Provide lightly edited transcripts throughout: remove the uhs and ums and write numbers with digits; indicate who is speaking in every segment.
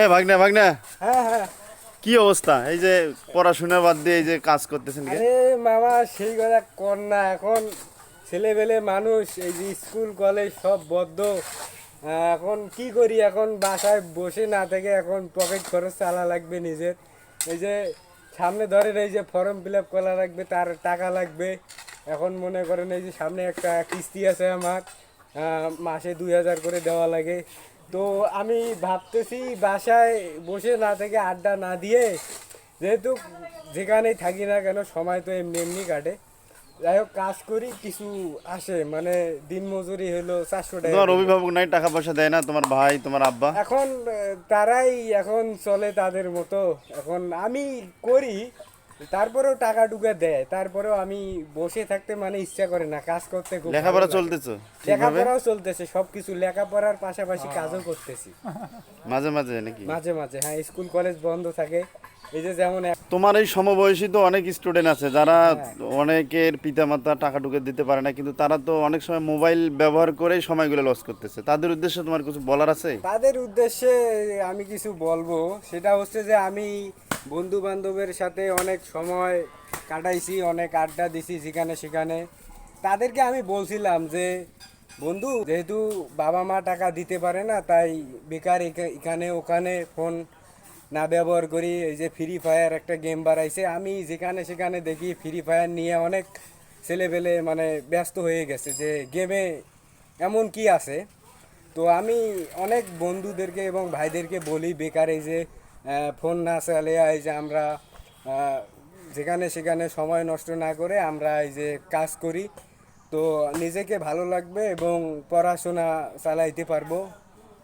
Speaker 1: এ ভাগনা ভাগনা,
Speaker 2: হ্যাঁ হ্যাঁ।
Speaker 1: কি অবস্থা? এই যে পড়াশোনা বাদ দিয়ে এই যে কাজ করতেছেন কে?
Speaker 2: আরে মামা, সেই কথা কর না। এখন ছেলেবেলে মানুষ, এই যে স্কুল কলেজ সব বদ্ধ। এখন কি করি, এখন বাসায় বসে না থেকে এখন পকেট খরচ চালা লাগবে নিজের। এই যে সামনে ধরেন এই যে ফর্ম ফিল আপ করা লাগবে, তার টাকা লাগবে। এখন মনে করেন এই যে সামনে একটা কিস্তি আছে আমার, মাসে 2,000 করে দেওয়া লাগে। তো আমি ভাবতেছি বাসায় বসে না থেকে আড্ডা না দিয়ে, যেহেতু যেখানেই থাকি না কেন সময় তো এমনি এমনি কাটে, যাই হোক কাজ করি, কিছু আসে মানে দিন মজুরি হলো 400 টাকা
Speaker 1: তোমার
Speaker 2: করে।
Speaker 1: অভিভাবক নাই, টাকা পয়সা দেয় না? তোমার ভাই, তোমার আব্বা?
Speaker 2: এখন তারাই এখন চলে তাদের মতো। এখন আমি করি, তারপরেও টাকা টুকা দেয়, তারপরেও আমি বসে থাকতে মানে ইচ্ছা করে না, কাজ করতে খুব ভালো
Speaker 1: লেখাপড়া
Speaker 2: লাগে।
Speaker 1: চলতেছে ঠিকভাবে?
Speaker 2: লেখাপড়াও চলতেছে, সবকিছু লেখাপড়ার পাশাপাশি কাজও করতেছি
Speaker 1: মাঝে মাঝে নাকি?
Speaker 2: মাঝে মাঝে। হ্যাঁ, স্কুল কলেজ বন্ধ থাকে। এই যে যেমন
Speaker 1: তোমার এই সমবয়সী তো অনেক স্টুডেন্ট আছে যারা
Speaker 2: হ্যাঁ,
Speaker 1: অনেকের পিতামাতা টাকা টুকে দিতে পারে না, কিন্তু তারা তো অনেক সময় মোবাইল ব্যবহার করেই সময়গুলো লস করতেছে। তাদের উদ্দেশ্যে তোমার কিছু বলার আছে?
Speaker 2: তাদের উদ্দেশ্যে আমি কিছু বলবো। সেটা হচ্ছে যে আমি বন্ধু বান্ধবের সাথে অনেক সময় কাটাইছি, অনেক আড্ডা দিছি যেখানে সেখানে। তাদেরকে আমি বলছিলাম যে বন্ধু, যেহেতু বাবা মা টাকা দিতে পারে না, তাই বেকার এখানে ওখানে ফোন না ব্যবহার করি। এই যে ফ্রি ফায়ার একটা গেম বাড়াইছে, আমি যেখানে সেখানে দেখি ফ্রি ফায়ার নিয়ে অনেক ছেলেপেলে মানে ব্যস্ত হয়ে গেছে যে গেমে এমন কি আছে। তো আমি অনেক বন্ধুদেরকে এবং ভাইদেরকে বলি বেকার এই যে ফোন না চালিয়ে এই যে আমরা আহ, যেখানে সেখানে সময় নষ্ট না করে আমরা এই যে কাজ করি, তো নিজেকে ভালো লাগবে এবং পড়াশোনা চালাইতে পারবো,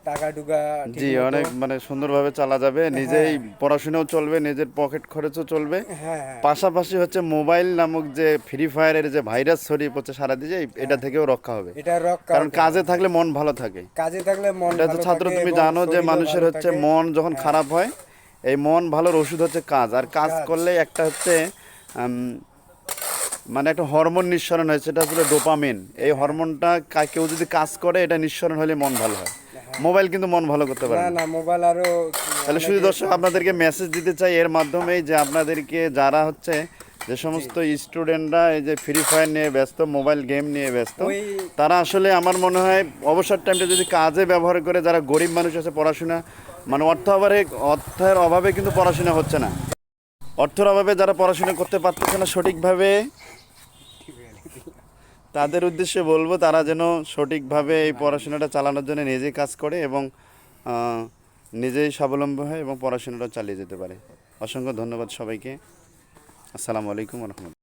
Speaker 2: টাকা টুকা ঠিক
Speaker 1: জি,
Speaker 2: মতো।
Speaker 1: অনেক মানে সুন্দরভাবে চালা যাবে, নিজেই
Speaker 2: হ্যাঁ
Speaker 1: পড়াশোনাও চলবে, নিজের পকেট খরচও চলবে।
Speaker 2: হ্যাঁ হ্যাঁ
Speaker 1: পাশাপাশি হচ্ছে মোবাইল নামক যে ফ্রি ফায়ারের যে ভাইরাস ছড়িয়ে পড়ছে সারা দিয়ে, এটা
Speaker 2: হ্যাঁ,
Speaker 1: থেকেও রক্ষা হবে।
Speaker 2: এটা রক্ষা
Speaker 1: কারণ
Speaker 2: হতে
Speaker 1: কাজে
Speaker 2: পারে।
Speaker 1: থাকলে মন ভালো থাকে।
Speaker 2: কাজে থাকলে মন
Speaker 1: এটা তো
Speaker 2: ভালো
Speaker 1: ছাত্র,
Speaker 2: থাকে
Speaker 1: তুমি
Speaker 2: এবং
Speaker 1: জানো যে
Speaker 2: শরীরও
Speaker 1: মানুষের
Speaker 2: ভালো
Speaker 1: হচ্ছে
Speaker 2: থাকে।
Speaker 1: মন যখন
Speaker 2: হ্যাঁ,
Speaker 1: খারাপ হয়, এই মন ভালোর ওষুধ হচ্ছে কাজ। আর কাজ
Speaker 2: কাজ।
Speaker 1: করলে একটা হচ্ছে মানে একটা হরমোন নিঃসরণ হয়, সেটা আসলে ডোপামিন। এই
Speaker 2: হ্যাঁ
Speaker 1: হরমোনটা কেউ যদি কাজ করে, এটা নিঃসরণ হলে মন ভালো হয়।
Speaker 2: হ্যাঁ।
Speaker 1: মোবাইল কিন্তু মন ভালো করতে পারে
Speaker 2: না
Speaker 1: না।
Speaker 2: না, মোবাইল আরো
Speaker 1: তাহলে শুধু
Speaker 2: অনেকে
Speaker 1: দর্শক
Speaker 2: সমস্যা
Speaker 1: আপনাদেরকে
Speaker 2: করে।
Speaker 1: মেসেজ দিতে চাই এর মাধ্যমেই, যে আপনাদেরকে যারা হচ্ছে যে
Speaker 2: জি,
Speaker 1: সমস্ত স্টুডেন্টরা এই যে ফ্রি ফায়ার নিয়ে ব্যস্ত, মোবাইল গেম নিয়ে ব্যস্ত,
Speaker 2: ওই
Speaker 1: তারা আসলে আমার মনে হয় অবসর টাইমটা যদি কাজে ব্যবহার করে, যারা গরিব মানুষ আছে, পড়াশোনা মানে অর্থের অভাবে কিন্তু পড়াশোনা হচ্ছে না, অর্থের অভাবে যারা পড়াশোনা করতে পারতেছে না সঠিকভাবে, তাদের উদ্দেশ্যে বলবো তারা যেন সঠিকভাবে এই পড়াশোনাটা চালানোর জন্য নিজেই কাজ করে এবং আহ, নিজেই স্বাবলম্বী হয় এবং পড়াশোনাটা চালিয়ে যেতে পারে। অসংখ্য ধন্যবাদ সবাইকে। আসসালামু আলাইকুম রহমতুল্লাহ।